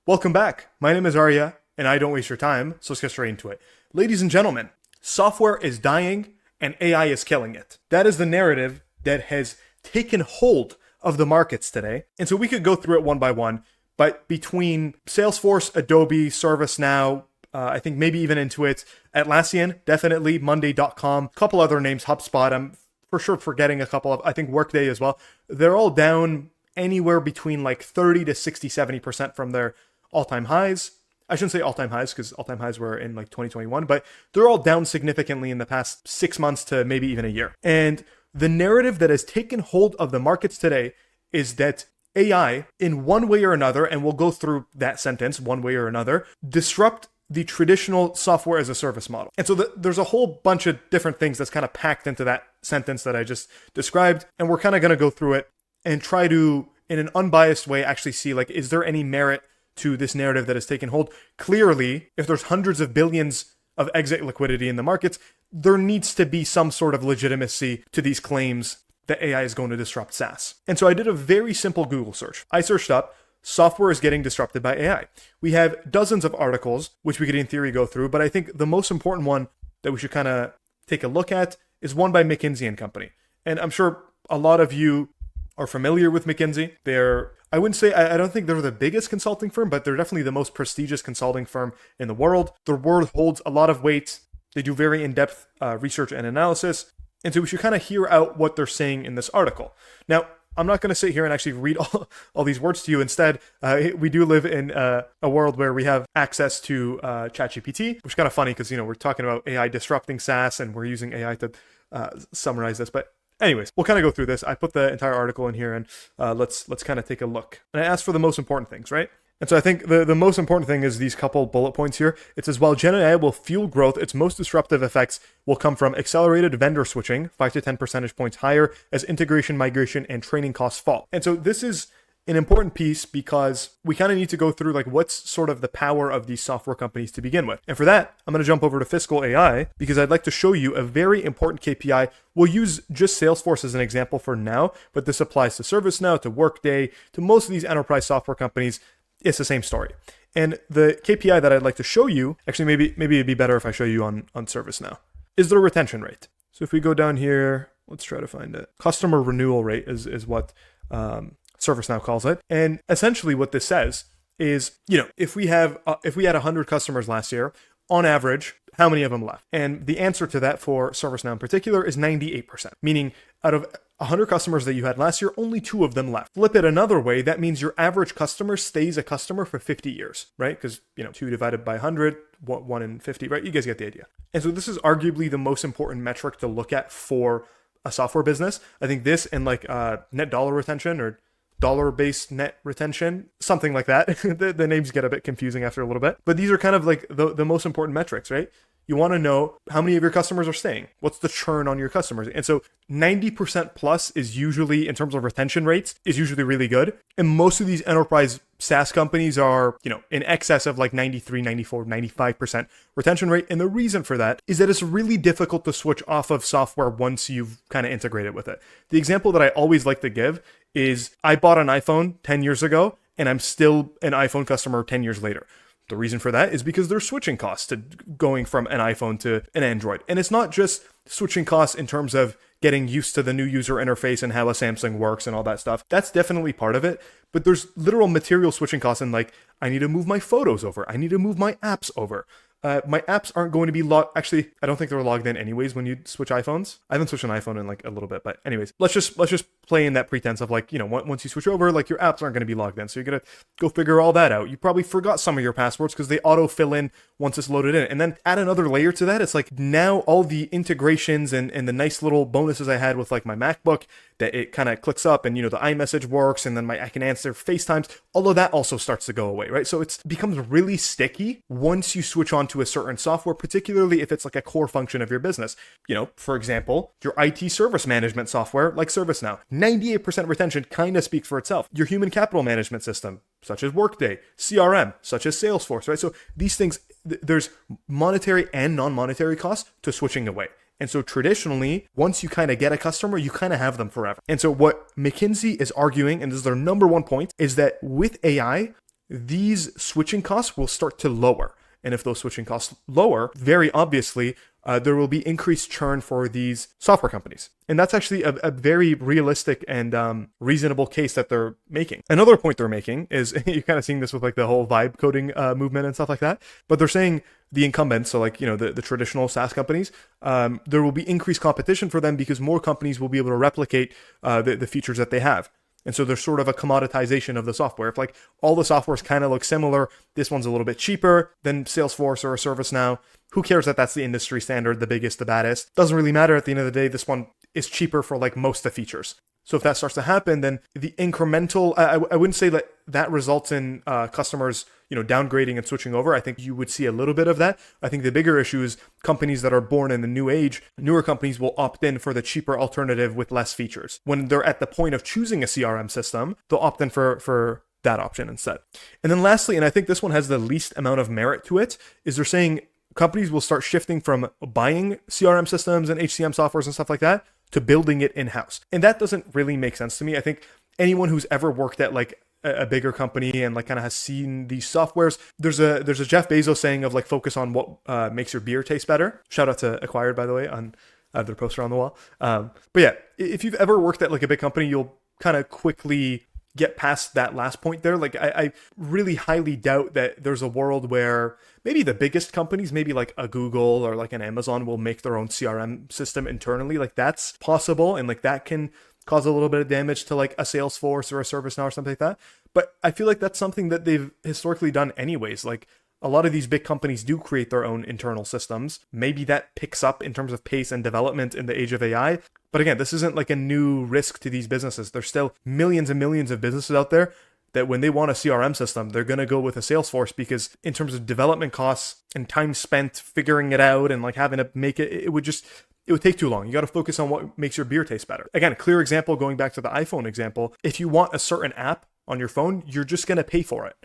Welcome back. My name is Arya, and I don't waste your time, so let's get straight into it. Ladies and gentlemen, software is dying and AI is killing it. That is the narrative that has taken hold of the markets today. And so we could go through it one by one, but between Salesforce, Adobe, ServiceNow, I think maybe even Intuit, Atlassian, definitely, Monday.com, a couple other names, HubSpot, I'm for sure forgetting a couple of, I think Workday as well. They're all down anywhere between like 30 to 60, 70% from their all-time highs. I shouldn't say all-time highs because all-time highs were in like 2021, but they're all down significantly in the past 6 months to maybe even a year. And the narrative that has taken hold of the markets today is that AI, in one way or another, and we'll go through that sentence, one way or another, disrupt the traditional software as a service model. And so there's a whole bunch of different things that's kind of packed into that sentence that I just described. And we're kind of going to go through it and try to, in an unbiased way, actually see, like, is there any merit to this narrative that has taken hold? Clearly, if there's hundreds of billions of exit liquidity in the markets, there needs to be some sort of legitimacy to these claims that AI is going to disrupt SaaS. And so I did a very simple Google search. I searched up, software is getting disrupted by AI. We have dozens of articles, which we could in theory go through, but I think the most important one that we should kind of take a look at is one by McKinsey and Company. And I'm sure a lot of you are familiar with McKinsey. I wouldn't say, I don't think they're the biggest consulting firm, but they're definitely the most prestigious consulting firm in the world. Their word holds a lot of weight. They do very in-depth research and analysis. And so we should kind of hear out what they're saying in this article. Now, I'm not going to sit here and actually read all these words to you. Instead, we do live in a world where we have access to ChatGPT, which is kind of funny because, we're talking about AI disrupting SaaS and we're using AI to summarize this. But anyways, we'll kind of go through this. I put the entire article in here and let's kind of take a look. And I asked for the most important things, right? And so I think the most important thing is these couple bullet points here. It says, while Gen AI will fuel growth, its most disruptive effects will come from accelerated vendor switching, 5 to 10 percentage points higher as integration, migration, and training costs fall. And so this is an important piece because we kind of need to go through like what's sort of the power of these software companies to begin with. And for that, I'm going to jump over to Fiscal AI because I'd like to show you a very important KPI. We'll use just Salesforce as an example for now, but this applies to ServiceNow, to Workday, to most of these enterprise software companies. It's the same story. And the KPI that I'd like to show you, actually maybe it'd be better if I show you on ServiceNow, is their retention rate. So if we go down here, let's try to find it. Customer renewal rate is what ServiceNow calls it. And essentially what this says is, if we had 100 customers last year, on average, how many of them left? And the answer to that for ServiceNow in particular is 98%, meaning out of 100 customers that you had last year, only 2 of them left. Flip it another way, that means your average customer stays a customer for 50 years, right? Because, 2 divided by 100, 1 in 50, right? You guys get the idea. And so this is arguably the most important metric to look at for a software business. I think this and like net dollar retention or dollar-based net retention, something like that. The names get a bit confusing after a little bit, but these are kind of like the most important metrics, right? You want to know how many of your customers are staying. What's the churn on your customers? And so 90% plus is usually, in terms of retention rates, is usually really good. And most of these enterprise SaaS companies are, in excess of like 93, 94, 95% retention rate. And the reason for that is that it's really difficult to switch off of software once you've kind of integrated with it. The example that I always like to give is I bought an iPhone 10 years ago and I'm still an iPhone customer 10 years later. The reason for that is because there's switching costs to going from an iPhone to an Android. And it's not just switching costs in terms of getting used to the new user interface and how a Samsung works and all that stuff. That's definitely part of it. But there's literal material switching costs in like, I need to move my photos over. I need to move my apps over. My apps aren't going to be logged. Actually, I don't think they're logged in anyways when you switch iPhones. I haven't switched an iPhone in like a little bit, but anyways, let's just play in that pretense of like, once you switch over, like your apps aren't going to be logged in. So you're going to go figure all that out. You probably forgot some of your passwords because they auto fill in once it's loaded in. And then add another layer to that. It's like now all the integrations and the nice little bonuses I had with like my MacBook that it kind of clicks up and, the iMessage works and then I can answer FaceTimes. All of that also starts to go away, right? So it becomes really sticky once you switch on to a certain software, particularly if it's like a core function of your business. For example, your IT service management software like ServiceNow, 98% retention kind of speaks for itself. Your human capital management system, such as Workday, CRM, such as Salesforce, right? So these things, there's monetary and non-monetary costs to switching away. And so traditionally, once you kind of get a customer, you kind of have them forever. And so what McKinsey is arguing, and this is their number one point, is that with AI, these switching costs will start to lower. And if those switching costs lower, very obviously, there will be increased churn for these software companies. And that's actually a very realistic and reasonable case that they're making. Another point they're making is, you're kind of seeing this with like the whole vibe coding movement and stuff like that, but they're saying the incumbents, so like, the traditional SaaS companies, there will be increased competition for them because more companies will be able to replicate the features that they have. And so there's sort of a commoditization of the software. If like all the softwares kind of look similar, this one's a little bit cheaper than Salesforce or a ServiceNow. Who cares that that's the industry standard, the biggest, the baddest? Doesn't really matter at the end of the day. This one is cheaper for like most of the features. So if that starts to happen, then the incremental, I wouldn't say that results in customers, downgrading and switching over. I think you would see a little bit of that. I think the bigger issue is companies that are born in the new age, newer companies will opt in for the cheaper alternative with less features. When they're at the point of choosing a CRM system, they'll opt in for that option instead. And then lastly, and I think this one has the least amount of merit to it, is they're saying companies will start shifting from buying CRM systems and HCM softwares and stuff like that to building it in-house. And that doesn't really make sense to me. I think anyone who's ever worked at like a bigger company and like kind of has seen these softwares, there's a Jeff Bezos saying of like, focus on what makes your beer taste better. Shout out to Acquired, by the way, on their poster on the wall. But yeah, if you've ever worked at like a big company, you'll kind of quickly get past that last point there. Like I really highly doubt that there's a world where maybe the biggest companies, maybe like a Google or like an Amazon, will make their own CRM system internally. Like that's possible. And like that can cause a little bit of damage to like a Salesforce or a ServiceNow or something like that. But I feel like that's something that they've historically done anyways. Like a lot of these big companies do create their own internal systems. Maybe that picks up in terms of pace and development in the age of AI. But again, this isn't like a new risk to these businesses. There's still millions and millions of businesses out there that when they want a CRM system, they're going to go with a Salesforce, because in terms of development costs and time spent figuring it out and like having to make it, it would take too long. You got to focus on what makes your beer taste better. Again, a clear example, going back to the iPhone example, if you want a certain app on your phone, you're just going to pay for it.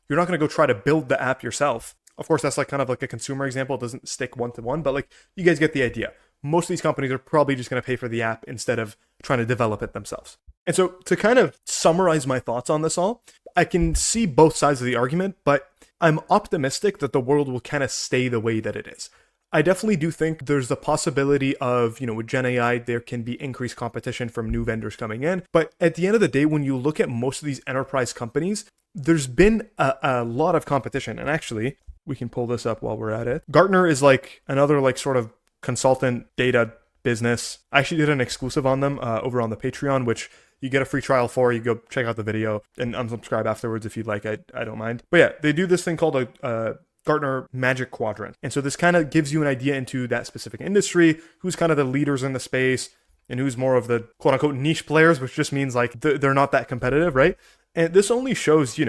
You're not going to go try to build the app yourself. Of course, that's like kind of like a consumer example. It doesn't stick one-to-one, but like you guys get the idea. Most of these companies are probably just going to pay for the app instead of trying to develop it themselves. And so to kind of summarize my thoughts on this all, I can see both sides of the argument, but I'm optimistic that the world will kind of stay the way that it is. I definitely do think there's the possibility of, with Gen AI, there can be increased competition from new vendors coming in. But at the end of the day, when you look at most of these enterprise companies, there's been a lot of competition. And actually, we can pull this up while we're at it. Gartner is like another like sort of consultant data business. I actually did an exclusive on them over on the Patreon, which you get a free trial for. You go check out the video and unsubscribe afterwards if you'd like. I don't mind. But yeah, they do this thing called a Gartner Magic Quadrant. And so this kind of gives you an idea into that specific industry, who's kind of the leaders in the space and who's more of the quote unquote niche players, which just means like they're not that competitive, right? And this only shows,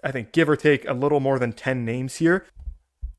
I think give or take a little more than 10 names here.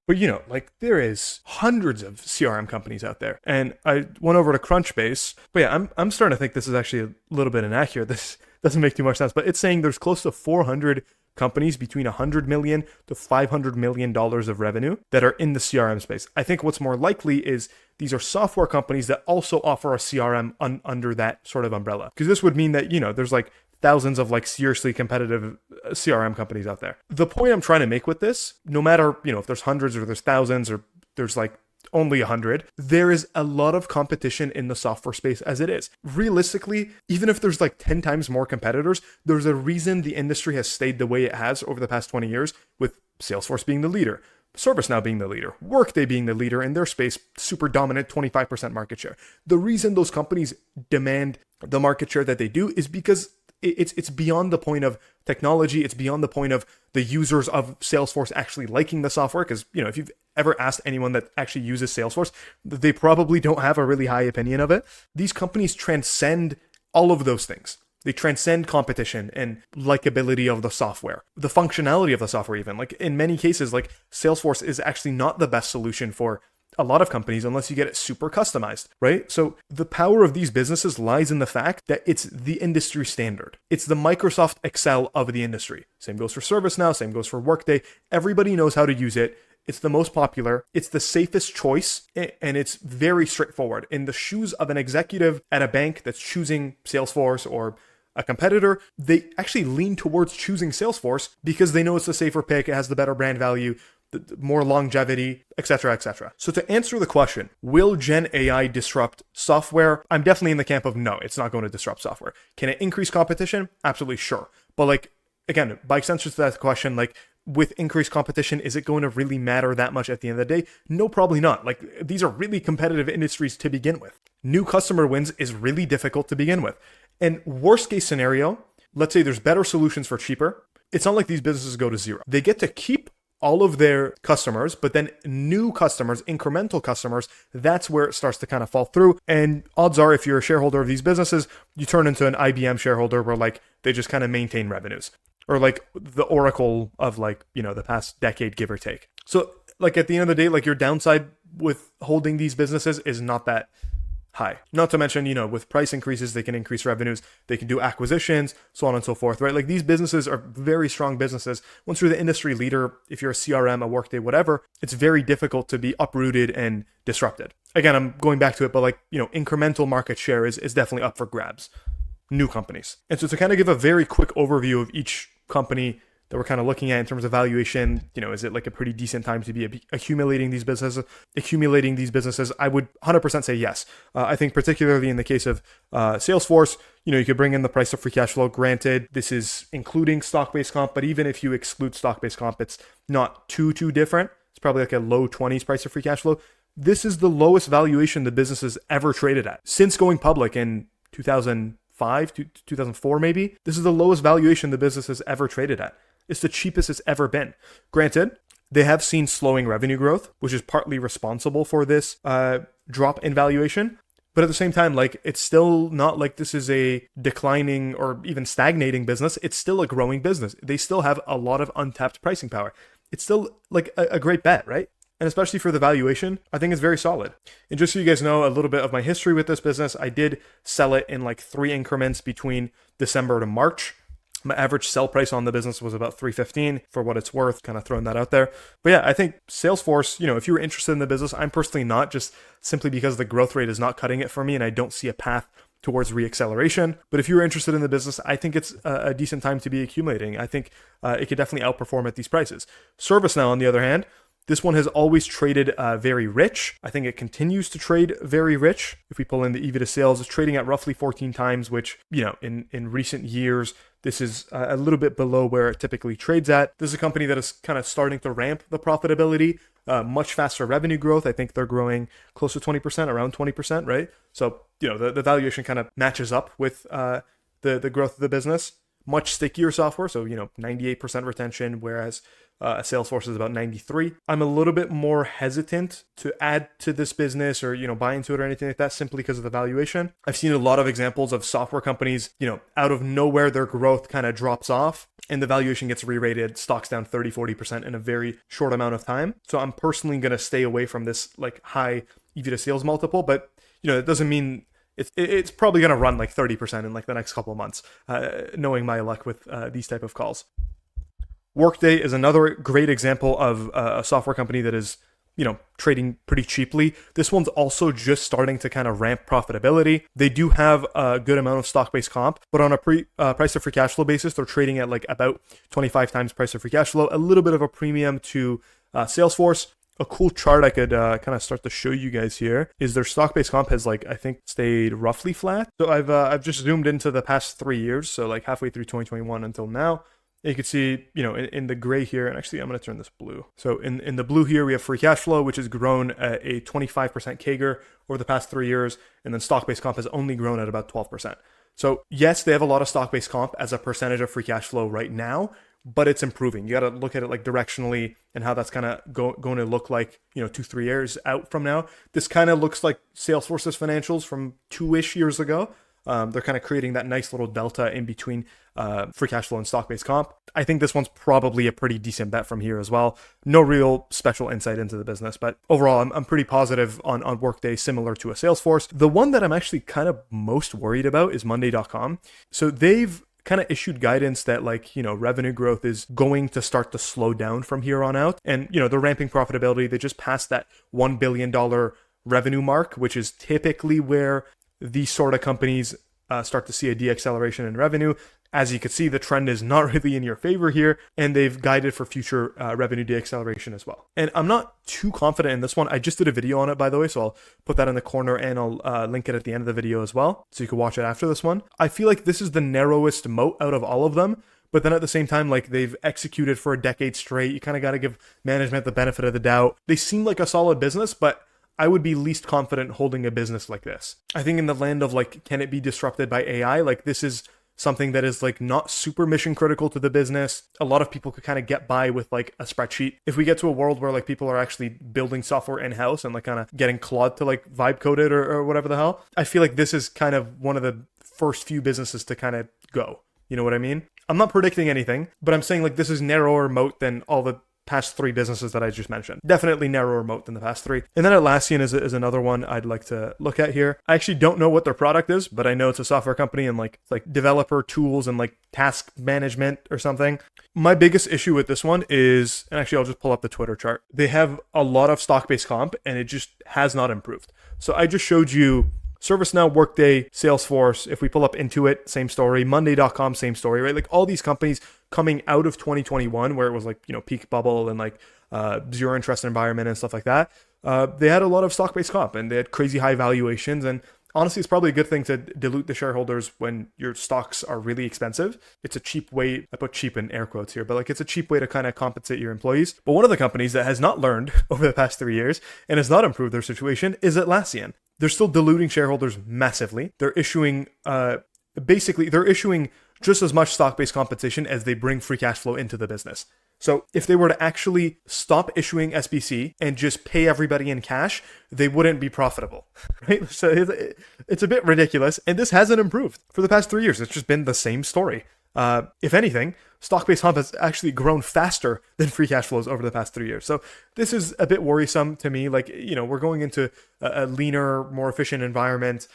But like there is hundreds of CRM companies out there. And I went over to Crunchbase. But yeah, I'm starting to think this is actually a little bit inaccurate. This doesn't make too much sense. But it's saying there's close to 400 companies between $100 million to $500 million of revenue that are in the CRM space. I think what's more likely is these are software companies that also offer a CRM under that sort of umbrella. Because this would mean that, there's like thousands of like seriously competitive CRM companies out there. The point I'm trying to make with this, no matter, if there's hundreds or there's thousands or there's like only 100, there is a lot of competition in the software space as it is. Realistically, even if there's like 10 times more competitors, there's a reason the industry has stayed the way it has over the past 20 years, with Salesforce being the leader, ServiceNow being the leader, Workday being the leader in their space, super dominant 25% market share. The reason those companies demand the market share that they do is because it's beyond the point of technology. It's beyond the point of the users of Salesforce actually liking the software. Because, if you've ever asked anyone that actually uses Salesforce, they probably don't have a really high opinion of it. These companies transcend all of those things. They transcend competition and likability of the software, the functionality of the software even. Like in many cases, like Salesforce is actually not the best solution for a lot of companies unless you get it super customized, right? So the power of these businesses lies in the fact that it's the industry standard. It's the Microsoft Excel of the industry. Same goes for ServiceNow, same goes for Workday. Everybody knows how to use it. It's the most popular. It's the safest choice, and it's very straightforward. In the shoes of an executive at a bank that's choosing Salesforce or a competitor, they actually lean towards choosing Salesforce because they know it's the safer pick, it has the better brand value, the more longevity, etc., etc. So to answer the question, will Gen AI disrupt software? I'm definitely in the camp of no, it's not going to disrupt software. Can it increase competition? Absolutely sure. But like, again, by extension to that question, like with increased competition, is it going to really matter that much at the end of the day? No, probably not. Like these are really competitive industries to begin with. New customer wins is really difficult to begin with. And worst case scenario, let's say there's better solutions for cheaper. It's not like these businesses go to zero. They get to keep all of their customers, but then new customers, incremental customers, that's where it starts to kind of fall through. And odds are, if you're a shareholder of these businesses, you turn into an IBM shareholder where like they just kind of maintain revenues, or like the Oracle of like, you know, the past decade, give or take. So like at the end of the day, like your downside with holding these businesses is not that high. Not to mention, you know, with price increases, they can increase revenues, they can do acquisitions, so on and so forth, right? Like these businesses are very strong businesses. Once you're the industry leader, if you're a CRM, a Workday, whatever, it's very difficult to be uprooted and disrupted. Again, I'm going back to it, but like, you know, incremental market share is definitely up for grabs. New companies. And so to kind of give a very quick overview of each company that we're kind of looking at in terms of valuation, you know, is it like a pretty decent time to be accumulating these businesses? I would 100% say yes. I think particularly in the case of Salesforce, you know, you could bring in the price of free cash flow. Granted, this is including stock-based comp, but even if you exclude stock-based comp, it's not too different. It's probably like a low 20s price of free cash flow. This is the lowest valuation the business has ever traded at since going public in 2005 to 2004 maybe. This is the lowest valuation the business has ever traded at. It's the cheapest it's ever been. Granted, they have seen slowing revenue growth, which is partly responsible for this drop in valuation. But at the same time, like it's still not like this is a declining or even stagnating business. It's still a growing business. They still have a lot of untapped pricing power. It's still like a great bet, right? And especially for the valuation, I think it's very solid. And just so you guys know a little bit of my history with this business, I did sell it in like 3 increments between December to March. My average sell price on the business was about $315 for what it's worth, kind of throwing that out there. But yeah, I think Salesforce, you know, if you were interested in the business, I'm personally not, just simply because the growth rate is not cutting it for me and I don't see a path towards reacceleration. But if you're interested in the business, I think it's a decent time to be accumulating. I think it could definitely outperform at these prices. ServiceNow, on the other hand, this one has always traded very rich. I think it continues to trade very rich. If we pull in the EV to sales, it's trading at roughly 14 times, which, you know, in recent years, this is a little bit below where it typically trades at. This is a company that is kind of starting to ramp the profitability, much faster revenue growth. I think they're growing close to 20%, around 20%, right? So, you know, the valuation kind of matches up with the growth of the business. Much stickier software, so, you know, 98% retention, whereas Salesforce is about 93. I'm a little bit more hesitant to add to this business or, you know, buy into it or anything like that simply because of the valuation. I've seen a lot of examples of software companies, you know, out of nowhere, their growth kind of drops off and the valuation gets re-rated, stocks down 30-40% in a very short amount of time. So I'm personally going to stay away from this like high EV to sales multiple, but, you know, it doesn't mean it's probably going to run like 30% in like the next couple of months, knowing my luck with these type of calls. Workday is another great example of a software company that is, you know, trading pretty cheaply. This one's also just starting to kind of ramp profitability. They do have a good amount of stock-based comp, but on a price to free cash flow basis, they're trading at like about 25 times price to free cash flow, a little bit of a premium to Salesforce. A cool chart I could kind of start to show you guys here is their stock-based comp has like, I think, stayed roughly flat. So I've just zoomed into the past 3 years, so like halfway through 2021 until now. You can see, you know, in the gray here, and actually I'm going to turn this blue. So in the blue here, we have free cash flow, which has grown at a 25% CAGR over the past 3 years. And then stock-based comp has only grown at about 12%. So yes, they have a lot of stock-based comp as a percentage of free cash flow right now, but it's improving. You got to look at it like directionally and how that's kind of going to look like, you know, 2-3 years out from now. This kind of looks like Salesforce's financials from 2-ish years ago. They're kind of creating that nice little delta in between free cash flow and stock-based comp. I think this one's probably a pretty decent bet from here as well. No real special insight into the business, but overall, I'm pretty positive on Workday, similar to a Salesforce. The one that I'm actually kind of most worried about is Monday.com. So they've kind of issued guidance that, like, you know, revenue growth is going to start to slow down from here on out. And, you know, they're ramping profitability. They just passed that $1 billion revenue mark, which is typically where these sort of companies start to see a deacceleration in revenue. As you can see, the trend is not really in your favor here, and they've guided for future revenue deacceleration as well. And I'm not too confident in this one. I just did a video on it, by the way, so I'll put that in the corner and I'll link it at the end of the video as well, so you can watch it after this one. I feel like this is the narrowest moat out of all of them, but then at the same time, like, they've executed for a decade straight. You kind of got to give management the benefit of the doubt. They seem like a solid business, but I would be least confident holding a business like this. I think in the land of, like, can it be disrupted by AI? Like, this is something that is, like, not super mission critical to the business. A lot of people could kind of get by with, like, a spreadsheet. If we get to a world where, like, people are actually building software in-house and, like, kind of getting Claude to, like, vibe code it or whatever the hell, I feel like this is kind of one of the first few businesses to kind of go. You know what I mean? I'm not predicting anything, but I'm saying, like, this is narrower moat than all the past three businesses that I just mentioned. Definitely narrower moat than the past three. And then Atlassian is another one I'd like to look at here. I actually don't know what their product is, but I know it's a software company and like developer tools and like task management or something. My biggest issue with this one is, and actually I'll just pull up the Twitter chart. They have a lot of stock-based comp and it just has not improved. So I just showed you ServiceNow, Workday, Salesforce. If we pull up Intuit, same story. Monday.com, same story, right? Like all these companies coming out of 2021 where it was like, you know, peak bubble and like zero interest environment and stuff like that. They had a lot of stock-based comp and they had crazy high valuations. And honestly, it's probably a good thing to dilute the shareholders when your stocks are really expensive. It's a cheap way, I put cheap in air quotes here, but like it's a cheap way to kind of compensate your employees. But one of the companies that has not learned over the past 3 years and has not improved their situation is Atlassian. They're still diluting shareholders massively. They're issuing, they're issuing just as much stock-based compensation as they bring free cash flow into the business. So if they were to actually stop issuing SBC and just pay everybody in cash, they wouldn't be profitable, right? So it's a bit ridiculous. And this hasn't improved for the past 3 years. It's just been the same story. If anything, stock-based comp has actually grown faster than free cash flows over the past 3 years. So this is a bit worrisome to me. Like, you know, we're going into a leaner, more efficient environment,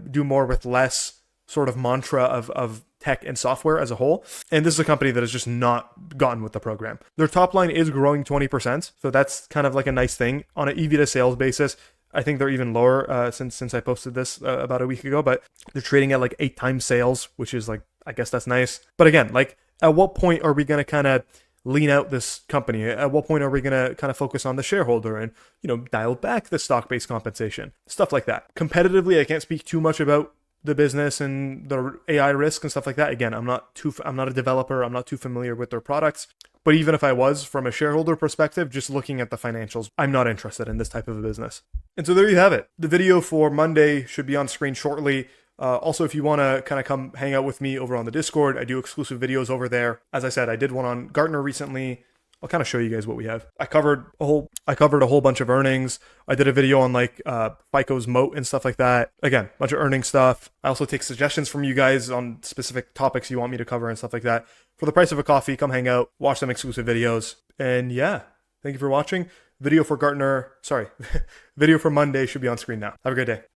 do more with less sort of mantra of tech and software as a whole. And this is a company that has just not gotten with the program. Their top line is growing 20%. So that's kind of like a nice thing. On an EV to sales basis, I think they're even lower since I posted this about a week ago, but they're trading at like 8 times sales, which is like, I guess that's nice. But again, like at what point are we going to kind of lean out this company? At what point are we going to kind of focus on the shareholder and, you know, dial back the stock-based compensation, stuff like that? Competitively, I can't speak too much about the business and the AI risk and stuff like that. Again, I'm not a developer. I'm not too familiar with their products. But even if I was, from a shareholder perspective, just looking at the financials, I'm not interested in this type of a business. And so there you have it. The video for Monday should be on screen shortly. Also, if you want to kind of come hang out with me over on the Discord, I do exclusive videos over there. As I said, I did one on Gartner recently. I'll kind of show you guys what we have. I covered a whole bunch of earnings. I did a video on like FICO's moat and stuff like that. Again, bunch of earnings stuff. I also take suggestions from you guys on specific topics you want me to cover and stuff like that. For the price of a coffee, come hang out, watch some exclusive videos. And yeah, thank you for watching. Video for Monday should be on screen now. Have a great day.